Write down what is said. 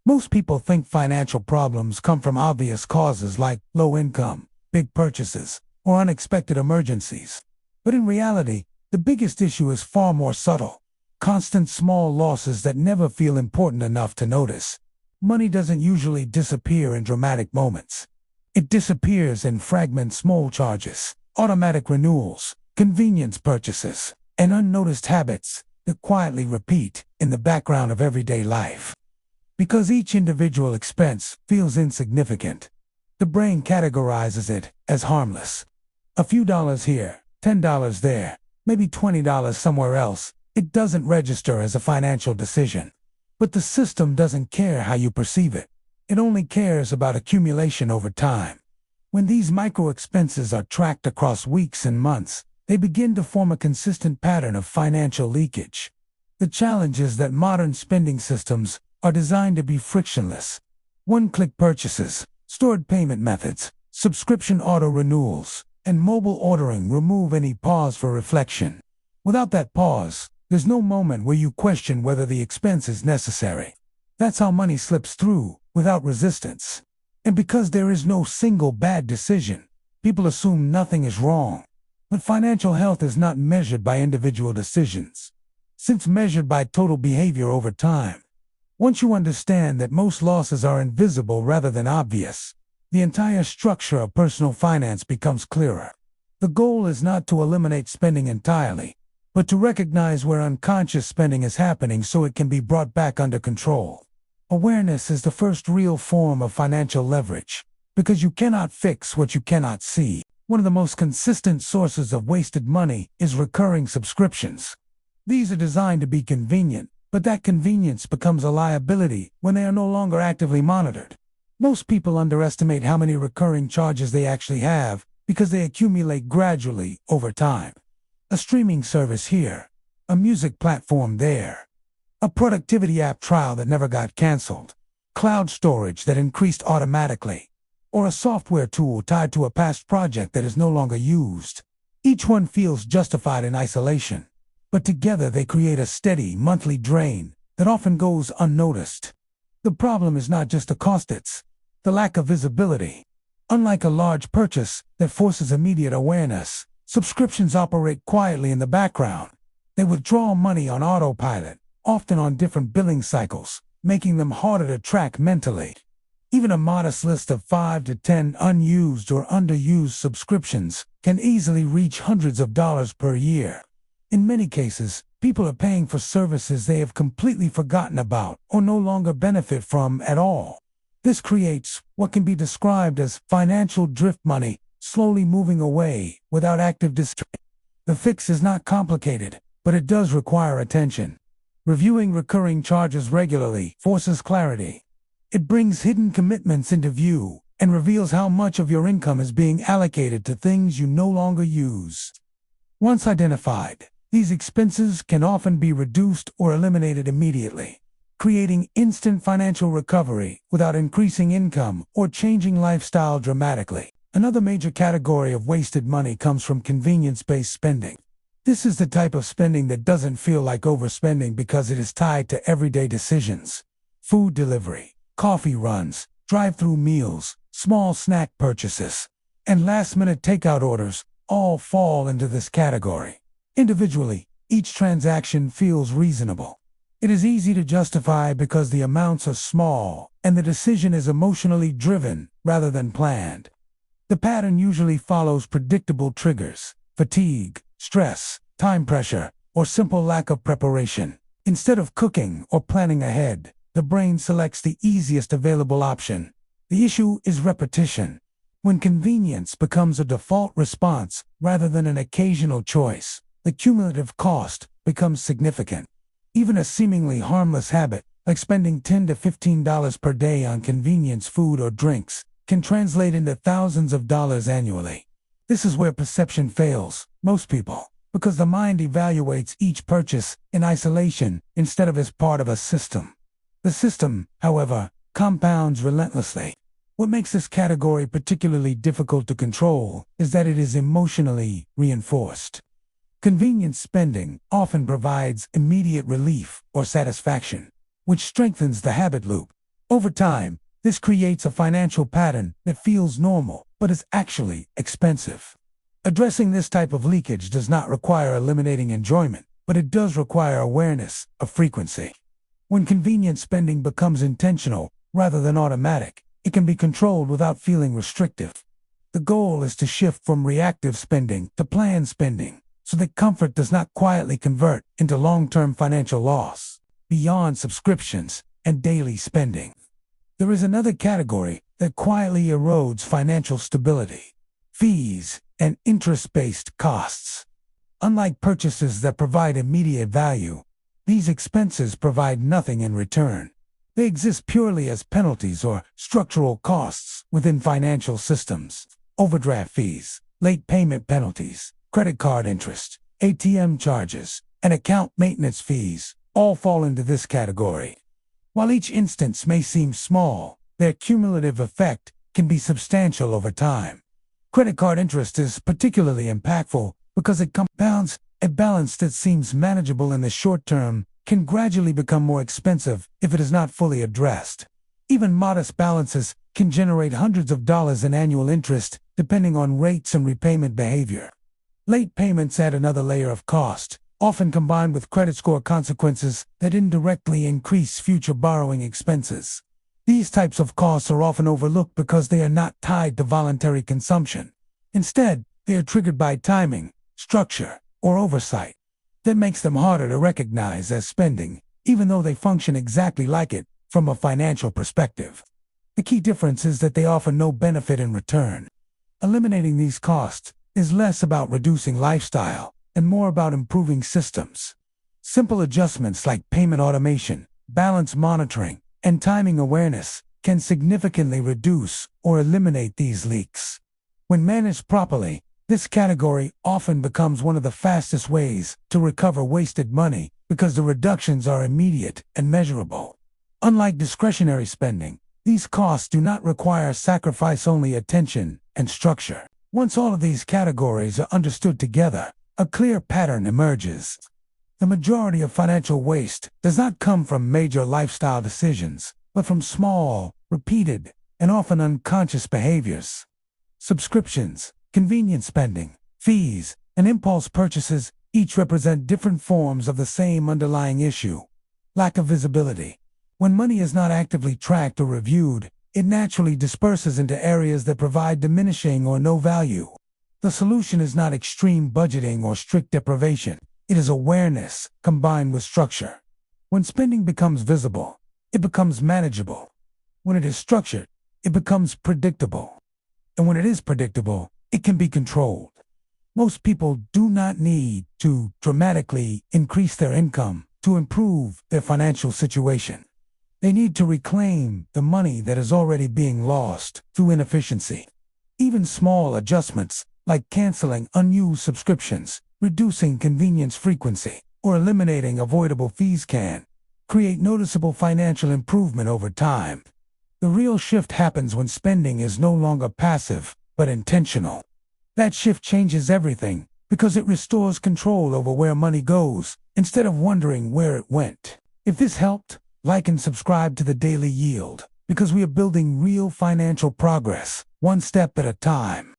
Most people think financial problems come from obvious causes like low income, big purchases, or unexpected emergencies. But in reality, the biggest issue is far more subtle. Constant small losses that never feel important enough to notice. Money doesn't usually disappear in dramatic moments. It disappears in fragment small charges, automatic renewals, convenience purchases, and unnoticed habits that quietly repeat in the background of everyday life. Because each individual expense feels insignificant, the brain categorizes it as harmless. A few dollars here, $10 there, maybe $20 somewhere else. It doesn't register as a financial decision. But the system doesn't care how you perceive it. It only cares about accumulation over time. When these micro expenses are tracked across weeks and months, they begin to form a consistent pattern of financial leakage. The challenge is that modern spending systems are designed to be frictionless. One-click purchases, stored payment methods, subscription auto-renewals, and mobile ordering remove any pause for reflection. Without that pause, there's no moment where you question whether the expense is necessary. That's how money slips through, without resistance. And because there is no single bad decision, people assume nothing is wrong. But financial health is not measured by individual decisions. It's measured by total behavior over time. Once you understand that most losses are invisible rather than obvious, the entire structure of personal finance becomes clearer. The goal is not to eliminate spending entirely, but to recognize where unconscious spending is happening so it can be brought back under control. Awareness is the first real form of financial leverage, because you cannot fix what you cannot see. One of the most consistent sources of wasted money is recurring subscriptions. These are designed to be convenient, but that convenience becomes a liability when they are no longer actively monitored. Most people underestimate how many recurring charges they actually have because they accumulate gradually over time. A streaming service here, a music platform there, a productivity app trial that never got canceled, cloud storage that increased automatically, or a software tool tied to a past project that is no longer used. Each one feels justified in isolation, but together they create a steady monthly drain that often goes unnoticed. The problem is not just the cost, it's the lack of visibility. Unlike a large purchase that forces immediate awareness, subscriptions operate quietly in the background. They withdraw money on autopilot, often on different billing cycles, making them harder to track mentally. Even a modest list of 5 to 10 unused or underused subscriptions can easily reach hundreds of dollars per year. In many cases, people are paying for services they have completely forgotten about or no longer benefit from at all. This creates what can be described as financial drift money, slowly moving away without active distress. The fix is not complicated, but it does require attention. Reviewing recurring charges regularly forces clarity. It brings hidden commitments into view and reveals how much of your income is being allocated to things you no longer use. Once identified, these expenses can often be reduced or eliminated immediately, creating instant financial recovery without increasing income or changing lifestyle dramatically. Another major category of wasted money comes from convenience-based spending. This is the type of spending that doesn't feel like overspending because it is tied to everyday decisions. Food delivery, coffee runs, drive-through meals, small snack purchases, and last-minute takeout orders all fall into this category. Individually, each transaction feels reasonable. It is easy to justify because the amounts are small and the decision is emotionally driven rather than planned. The pattern usually follows predictable triggers: fatigue, stress, time pressure, or simple lack of preparation. Instead of cooking or planning ahead, the brain selects the easiest available option. The issue is repetition. When convenience becomes a default response rather than an occasional choice, the cumulative cost becomes significant. Even a seemingly harmless habit, like spending $10 to $15 per day on convenience food or drinks, can translate into thousands of dollars annually. This is where perception fails most people, because the mind evaluates each purchase in isolation instead of as part of a system. The system, however, compounds relentlessly. What makes this category particularly difficult to control is that it is emotionally reinforced. Convenience spending often provides immediate relief or satisfaction, which strengthens the habit loop. Over time, this creates a financial pattern that feels normal, but is actually expensive. Addressing this type of leakage does not require eliminating enjoyment, but it does require awareness of frequency. When convenient spending becomes intentional rather than automatic, it can be controlled without feeling restrictive. The goal is to shift from reactive spending to planned spending, so that comfort does not quietly convert into long-term financial loss. Beyond subscriptions and daily spending, there is another category that quietly erodes financial stability: fees and interest-based costs. Unlike purchases that provide immediate value, these expenses provide nothing in return. They exist purely as penalties or structural costs within financial systems. Overdraft fees, late payment penalties, credit card interest, ATM charges, and account maintenance fees all fall into this category. While each instance may seem small, their cumulative effect can be substantial over time. Credit card interest is particularly impactful because it compounds. A balance that seems manageable in the short term can gradually become more expensive if it is not fully addressed. Even modest balances can generate hundreds of dollars in annual interest, depending on rates and repayment behavior. Late payments add another layer of cost, often combined with credit score consequences that indirectly increase future borrowing expenses. These types of costs are often overlooked because they are not tied to voluntary consumption. Instead, they are triggered by timing, structure, or oversight. That makes them harder to recognize as spending, even though they function exactly like it from a financial perspective. The key difference is that they offer no benefit in return. Eliminating these costs is less about reducing lifestyle and more about improving systems. Simple adjustments like payment automation, balance monitoring, and timing awareness can significantly reduce or eliminate these leaks. When managed properly, this category often becomes one of the fastest ways to recover wasted money because the reductions are immediate and measurable. Unlike discretionary spending, these costs do not require sacrifice-only attention and structure. Once all of these categories are understood together, a clear pattern emerges. The majority of financial waste does not come from major lifestyle decisions, but from small, repeated, and often unconscious behaviors. Subscriptions, convenience spending, fees, and impulse purchases each represent different forms of the same underlying issue: lack of visibility. When money is not actively tracked or reviewed, it naturally disperses into areas that provide diminishing or no value. The solution is not extreme budgeting or strict deprivation. It is awareness combined with structure. When spending becomes visible, it becomes manageable. When it is structured, it becomes predictable. And when it is predictable, it can be controlled. Most people do not need to dramatically increase their income to improve their financial situation. They need to reclaim the money that is already being lost through inefficiency. Even small adjustments like canceling unused subscriptions, reducing convenience frequency, or eliminating avoidable fees can create noticeable financial improvement over time. The real shift happens when spending is no longer passive, but intentional. That shift changes everything because it restores control over where money goes instead of wondering where it went. If this helped, like and subscribe to The Daily Yield, because we are building real financial progress, one step at a time.